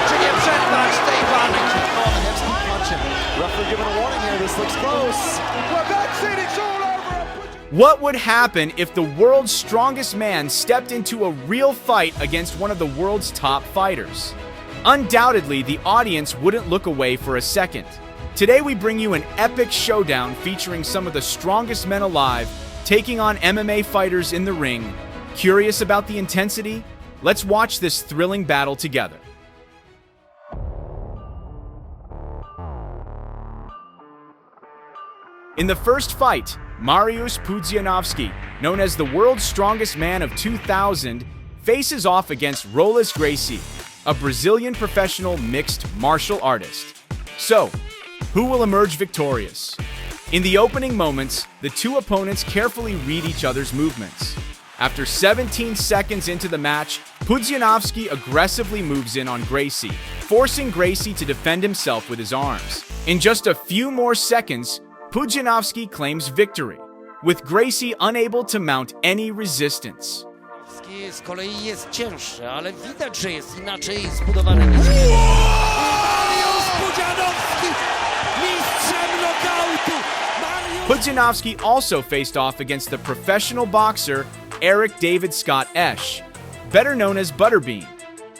czy nie przerwać tej walki. Referee giving a warning here. This looks close. Well, that's it. It's all over. What would happen if the world's strongest man stepped into a real fight against one of the world's top fighters? Undoubtedly, the audience wouldn't look away for a second. Today we bring you an epic showdown featuring some of the strongest men alive taking on MMA fighters in the ring. Curious about the intensity? Let's watch this thrilling battle together. In the first fight, Mariusz Pudzianowski, known as the world's strongest man of 2000, faces off against Gracie, a Brazilian professional mixed martial artist. So, who will emerge victorious? In the opening moments, the two opponents carefully read each other's movements. After 17 seconds into the match, Pudzianowski aggressively moves in on Gracie, forcing Gracie to defend himself with his arms. In just a few more seconds, Pudzianowski claims victory, with Gracie unable to mount any resistance. Z kolei jest cięższy, ale widać, że jest inaczej zbudowany niż Mariusz Pudzianowski, mistrzem nokautu. Pudzianowski also faced off against the professional boxer Eric David Scott Esch, better known as Butterbean.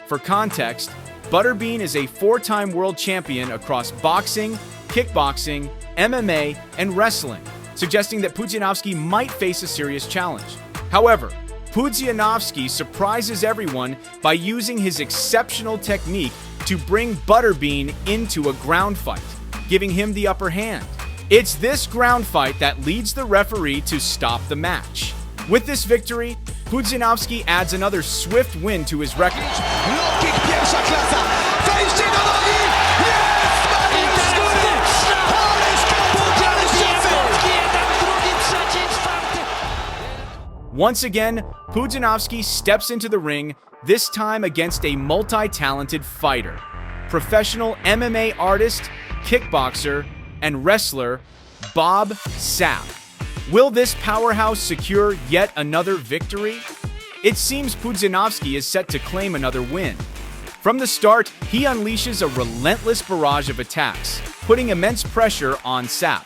For context, Butterbean is a four-time world champion across boxing, kickboxing, MMA, and wrestling, suggesting that Pudzianowski might face a serious challenge. However, Pudzianowski surprises everyone by using his exceptional technique to bring Butterbean into a ground fight, giving him the upper hand. It's this ground fight that leads the referee to stop the match. With this victory, Pudzianowski adds another swift win to his record. Once again, Pudzianowski steps into the ring, this time against a multi-talented fighter, professional MMA artist, kickboxer, and wrestler Bob Sapp. Will this powerhouse secure yet another victory? It seems Pudzianowski is set to claim another win. From the start, he unleashes a relentless barrage of attacks, putting immense pressure on Sapp.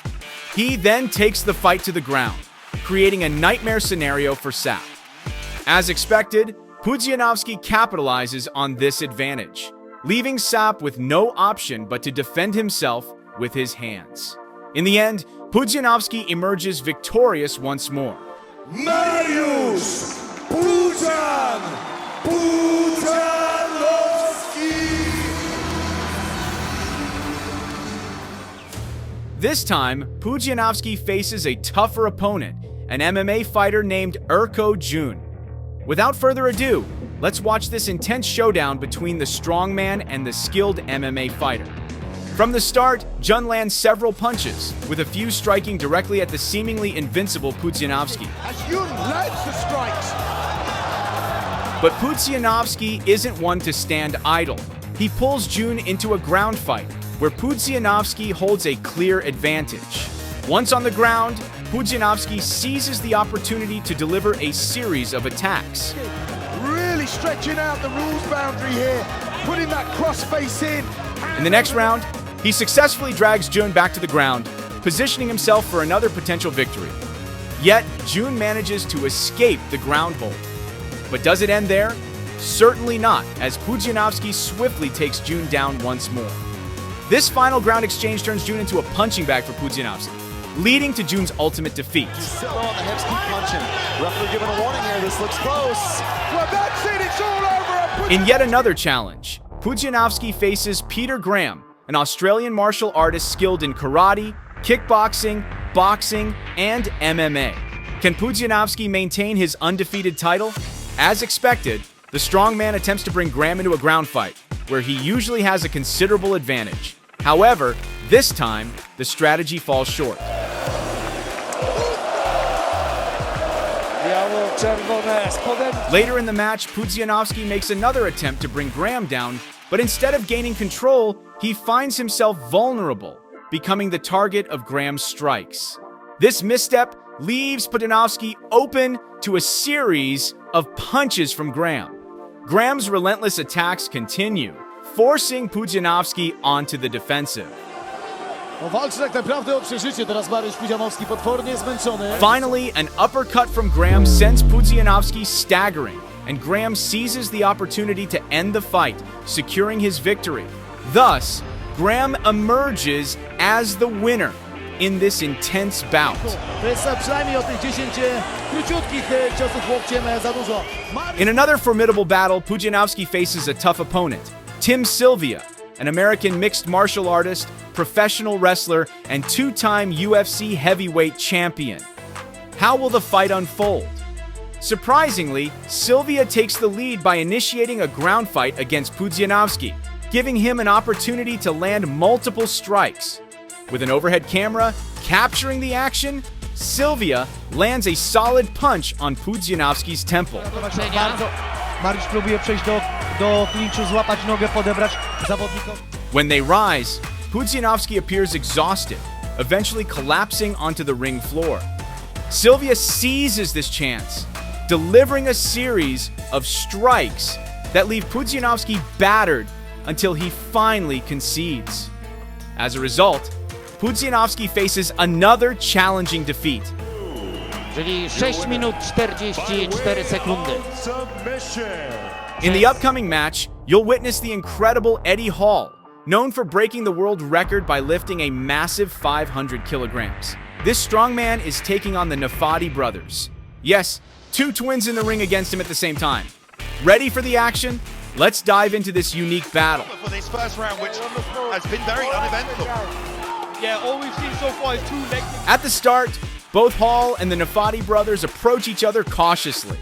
He then takes the fight to the ground, creating a nightmare scenario for Sapp. As expected, Pudzianowski capitalizes on this advantage, leaving Sapp with no option but to defend himself with his hands. In the end, Pudzianowski emerges victorious once more. Mariusz Pudzianowski. This time, Pudzianowski faces a tougher opponent, an MMA fighter named Urko Jun. Without further ado, let's watch this intense showdown between the strongman and the skilled MMA fighter. From the start, Jun lands several punches, with a few striking directly at the seemingly invincible Pudzianowski. As Jun lands the strikes. But Pudzianowski isn't one to stand idle. He pulls Jun into a ground fight, where Pudzianowski holds a clear advantage. Once on the ground, Pudzianowski seizes the opportunity to deliver a series of attacks. Really stretching out the rules boundary here, putting that crossface in. In the next round, he successfully drags Jun back to the ground, positioning himself for another potential victory. Yet, Jun manages to escape the ground hold. But does it end there? Certainly not, as Pudzianowski swiftly takes Jun down once more. This final ground exchange turns Jun into a punching bag for Pudzianowski, leading to Jun's ultimate defeat. Sit low on the hips, keep punching. Referee giving a warning here. This looks close. Well, that's it. It's all over. In yet another challenge, Pudzianowski faces Peter Graham, an Australian martial artist skilled in karate, kickboxing, boxing, and MMA. Can Pudzianowski maintain his undefeated title? As expected, the strongman attempts to bring Graham into a ground fight, where he usually has a considerable advantage. However, this time, the strategy falls short. Later in the match, Pudzianowski makes another attempt to bring Graham down, but instead of gaining control, he finds himself vulnerable, becoming the target of Graham's strikes. This misstep leaves Pudzianowski open to a series of punches from Graham. Graham's relentless attacks continue, forcing Pudzianowski onto the defensive. No, walczy tak naprawdę o przeżycie. Teraz Mariusz Pudzianowski potwornie zmęczony. Finally, an uppercut from Graham sends Pudzianowski staggering, and Graham seizes the opportunity to end the fight, securing his victory. Thus, Graham emerges as the winner in this intense bout. To jest przynajmniej o tych 10 króciutkich ciosów łokciem za dużo. In another formidable battle, Pudzianowski faces a tough opponent, Sylvia, an American mixed martial artist, professional wrestler, and two-time UFC heavyweight champion. How will the fight unfold? Surprisingly, Sylvia takes the lead by initiating a ground fight against Pudzianowski, giving him an opportunity to land multiple strikes. With an overhead camera capturing the action, Sylvia lands a solid punch on Pudzianowski's temple. Bardzo. Mariusz próbuje przejść do klinczu, złapać nogę, podebrać zawodnikom. When they rise, Pudzianowski appears exhausted, eventually collapsing onto the ring floor. Sylvia seizes this chance, delivering a series of strikes that leave Pudzianowski battered until he finally concedes. As a result, Pudzianowski faces another challenging defeat. Czyli 6 minut 44 sekundy. In the upcoming match, you'll witness the incredible Eddie Hall, known for breaking the world record by lifting a massive 500 kilograms. This strongman is taking on the Neffati brothers. Yes, two twins in the ring against him at the same time. Ready for the action? Let's dive into this unique battle. For this first round, which has been very uneventful. Yeah, all we've seen so far is two legs. At the start, both Hall and the Neffati brothers approach each other cautiously.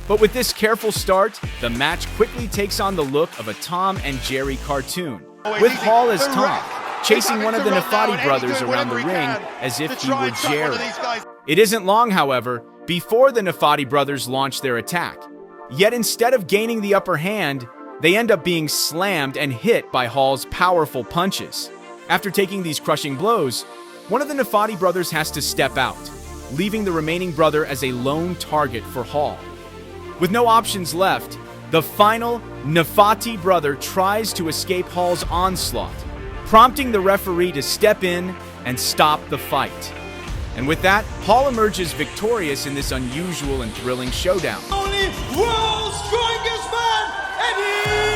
But with this careful start, the match quickly takes on the look of a Tom and Jerry cartoon, with Hall as Tom, chasing one of the Neffati brothers around the ring as if he were Jerry. It isn't long, however, before the Neffati brothers launch their attack. Yet instead of gaining the upper hand, they end up being slammed and hit by Hall's powerful punches. After taking these crushing blows, one of the Neffati brothers has to step out, leaving the remaining brother as a lone target for Hall. With no options left, the final Neffati brother tries to escape Hall's onslaught, prompting the referee to step in and stop the fight. And with that, Hall emerges victorious in this unusual and thrilling showdown. Only world's strongest man, Eddie!